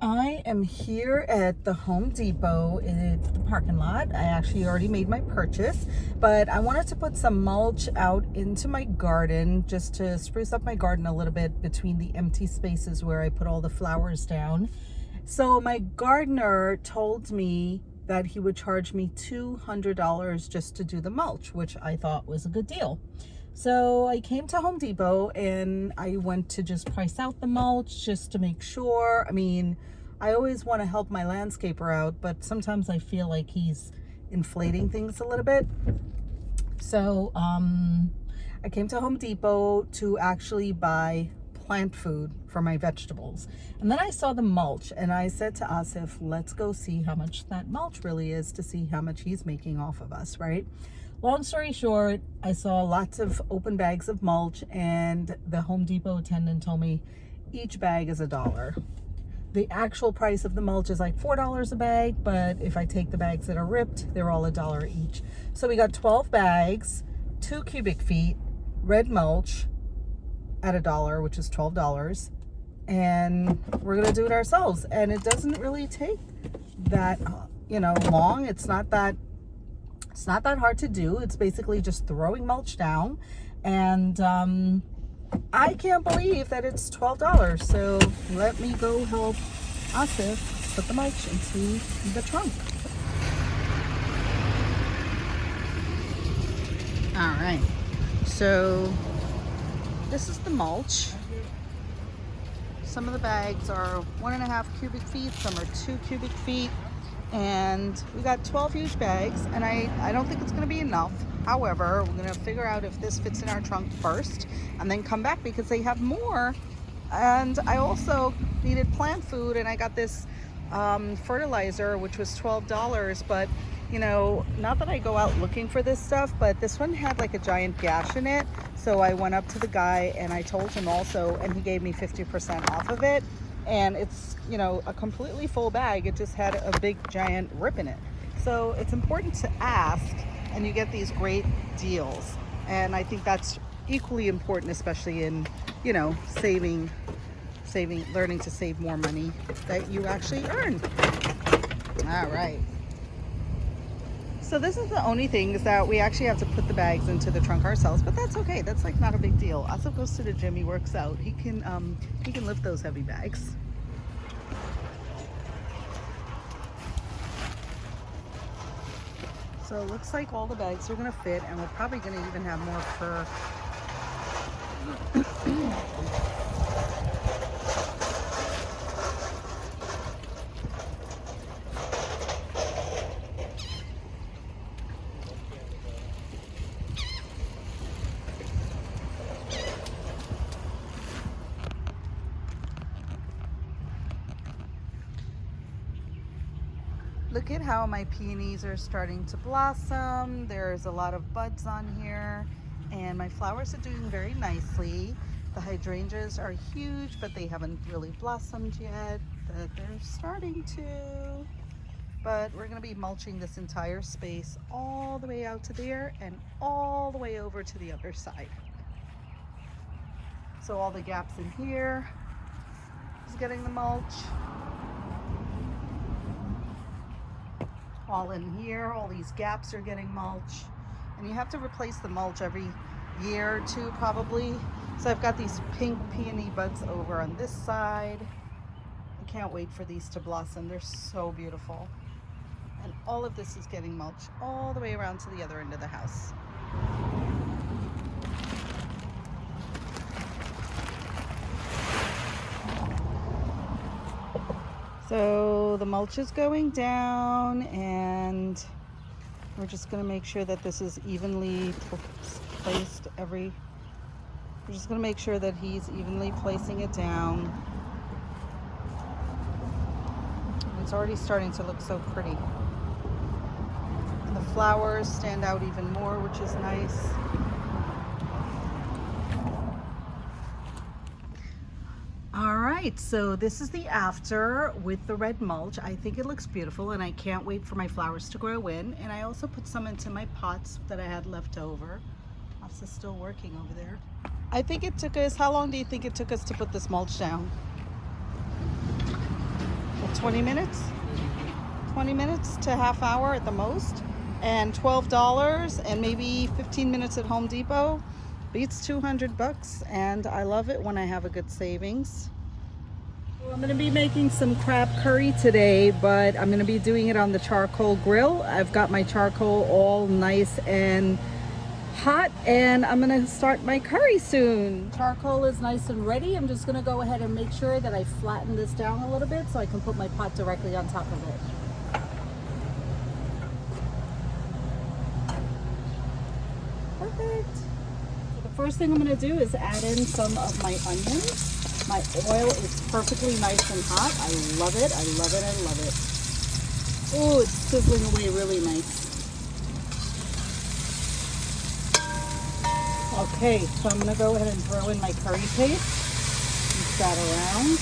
I am here at the Home Depot in the parking lot. I actually already made my purchase, but I wanted to put some mulch out into my garden just to spruce up my garden a little bit between the empty spaces where I put all the flowers down. So my gardener told me that he would charge me $200 just to do the mulch, which I thought was a good deal. So I came to Home Depot and I went to just price out the mulch just to make sure. I mean, I always want to help my landscaper out, but sometimes I feel like he's inflating things a little bit. So I came to Home Depot to actually buy plant food for my vegetables. And then I saw the mulch and I said to Asif, let's go see how much that mulch really is to see how much he's making off of us, right? Long story short, I saw lots of open bags of mulch and the Home Depot attendant told me each bag is $1. The actual price of the mulch is like $4 a bag, but if I take the bags that are ripped, they're all $1 each. So we got 12 bags, 2 cubic feet, red mulch at $1, which is $12. And we're gonna do it ourselves. And it doesn't really take that, long. It's not that hard to do. It's basically just throwing mulch down. And I can't believe that it's $12. So let me go help Asif put the mulch into the trunk. All right. So this is the mulch. Some of the bags are 1.5 cubic feet, some are 2 cubic feet. And we got 12 huge bags, and I don't think it's going to be enough. However, we're going to figure out if this fits in our trunk first and then come back because they have more. And I also needed plant food, and I got this fertilizer, which was $12. But not that I go out looking for this stuff, but this one had like a giant gash in it. So I went up to the guy and I told him also, and he gave me 50% off of it. And it's a completely full bag. It just had a big giant rip in it. So it's important to ask, and you get these great deals. And I think that's equally important, especially in saving, learning to save more money that you actually earn. All right. So this is the only thing, is that we actually have to put the bags into the trunk ourselves, but that's okay. That's like not a big deal. Asif goes to the gym, he works out. He can lift those heavy bags. So it looks like all the bags are gonna fit, and we're probably gonna even have more for Look at how my peonies are starting to blossom. There's a lot of buds on here, and my flowers are doing very nicely. The hydrangeas are huge, but they haven't really blossomed yet. They're starting to. But we're gonna be mulching this entire space all the way out to there and all the way over to the other side. So all the gaps in here is getting the mulch. All in here, all these gaps are getting mulch. And you have to replace the mulch every year or two probably. So I've got these pink peony buds over on this side. I can't wait for these to blossom. They're so beautiful. And all of this is getting mulch all the way around to the other end of the house. So the mulch is going down, and we're just going to make sure that this is evenly placed we're just going to make sure that he's evenly placing it down. It's already starting to look so pretty. And the flowers stand out even more, which is nice. All right. right, so this is the after with the red mulch. I think it looks beautiful and I can't wait for my flowers to grow in. And I also put some into my pots that I had left over. This is still working over there. I think it took us, how long do you think it took us to put this mulch down? 20 minutes? 20 minutes to half hour at the most. And $12 and maybe 15 minutes at Home Depot. Beats 200 bucks, and I love it when I have a good savings. Well, I'm going to be making some crab curry today, but I'm going to be doing it on the charcoal grill. I've got my charcoal all nice and hot, and I'm going to start my curry soon. Charcoal is nice and ready. I'm just going to go ahead and make sure that I flatten this down a little bit so I can put my pot directly on top of it. Perfect. First thing I'm going to do is add in some of my onions. My oil is perfectly nice and hot. I love it. I love it. I love it. Oh, it's sizzling away really nice. Okay, so I'm going to go ahead and throw in my curry paste. Mix that around.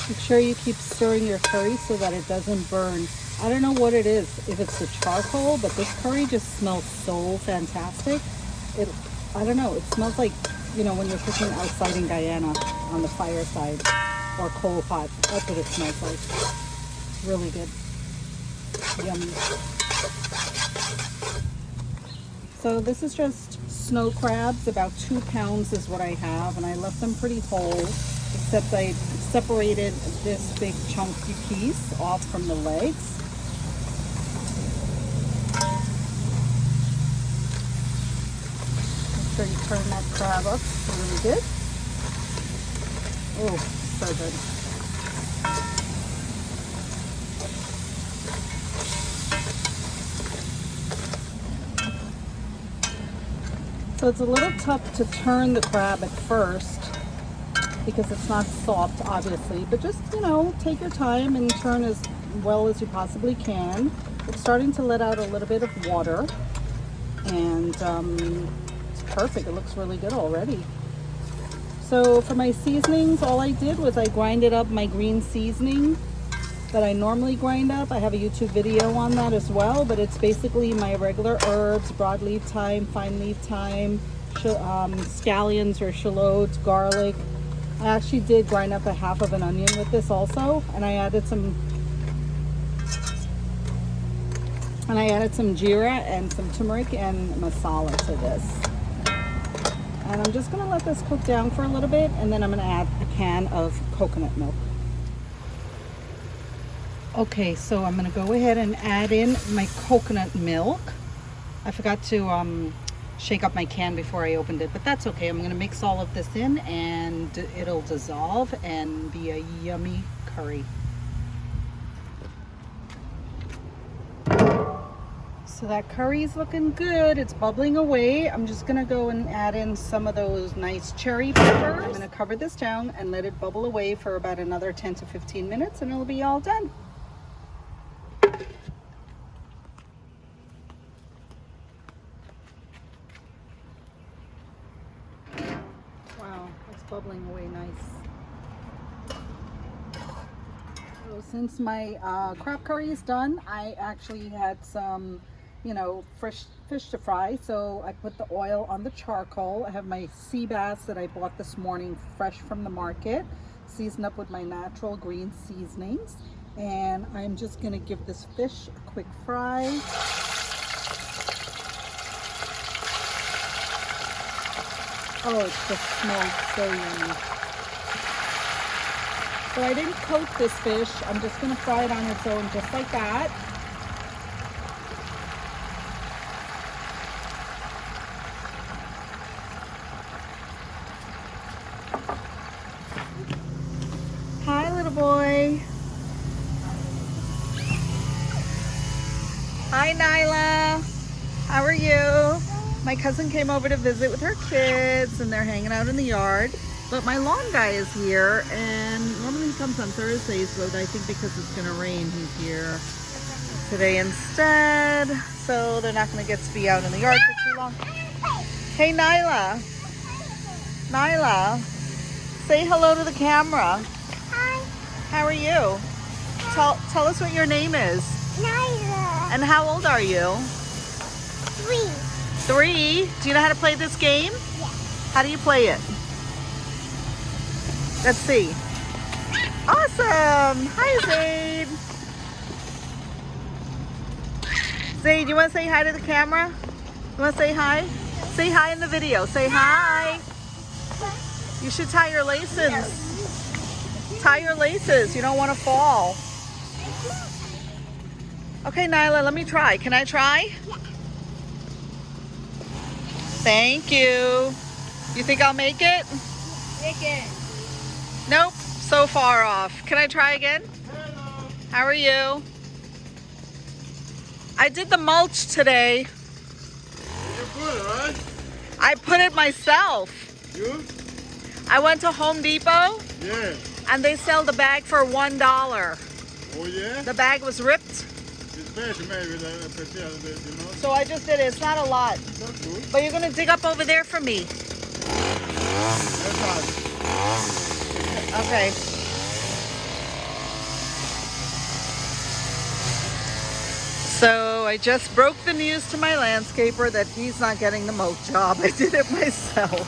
Make sure you keep stirring your curry so that it doesn't burn. I don't know what it is, if it's the charcoal, but this curry just smells so fantastic. I don't know, it smells like, you know, when you're cooking outside in Guyana on the fireside or coal pot. That's what it smells like. Really good. Yummy. So this is just snow crabs, about 2 pounds is what I have, and I left them pretty whole. Except I separated this big chunky piece off from the legs. Make sure you turn that crab up really good. Oh, so good. So it's a little tough to turn the crab at first, because it's not soft, obviously, but just, you know, take your time and turn as well as you possibly can. It's starting to let out a little bit of water, and it's perfect. It looks really good already. So for my seasonings, all I did was I grinded up my green seasoning that I normally grind up. I have a YouTube video on that as well, but it's basically my regular herbs, broadleaf thyme, fine leaf thyme, scallions or shallots, garlic. I actually did grind up a half of an onion with this also, and I added some jeera and some turmeric and masala to this. And I'm just gonna let this cook down for a little bit, and then I'm gonna add a can of coconut milk. Okay, so I'm gonna go ahead and add in my coconut milk. I forgot to shake up my can before I opened it, but that's okay. I'm gonna mix all of this in and it'll dissolve and be a yummy curry. So that curry's looking good. It's bubbling away. I'm just gonna go and add in some of those nice cherry peppers. I'm gonna cover this down and let it bubble away for about another 10 to 15 minutes and it'll be all done. Bubbling away nice. So since my crab curry is done, I actually had some, you know, fresh fish to fry. So I put the oil on the charcoal. I have my sea bass that I bought this morning fresh from the market, seasoned up with my natural green seasonings. And I'm just gonna give this fish a quick fry. Oh, it just smells so yummy. So I didn't coat this fish. I'm just gonna fry it on its own just like that. Hi, little boy. Hi, Nyla. How are you? My cousin came over to visit with her kids and they're hanging out in the yard. But my lawn guy is here, and normally he comes on Thursdays, but I think because it's gonna rain, he's here today instead. So they're not gonna get to be out in the yard for too long. Hey Nyla. Nyla, say hello to the camera. Hi. How are you? Tell us what your name is. Nyla. And how old are you? 3. 3? Do you know how to play this game? Yeah. How do you play it? Let's see. Awesome! Hi, Zaid. Zaid, you want to say hi to the camera? You want to say hi? Say hi in the video. Say hi. You should tie your laces. Tie your laces. You don't want to fall. Okay, Nyla, let me try. Can I try? Yeah. Thank you. You think I'll make it? Make it. Nope, so far off. Can I try again? Hello. How are you? I did the mulch today. You good, right? I put it myself. You? I went to Home Depot Yeah. and they sell the bag for $1. Oh yeah? The bag was ripped, It's better maybe than a potato, you know? so I just did it. It's not a lot. That's good. But you're gonna dig up over there for me. That's hard. Okay. So I just broke the news to my landscaper that he's not getting the mulch job. I did it myself.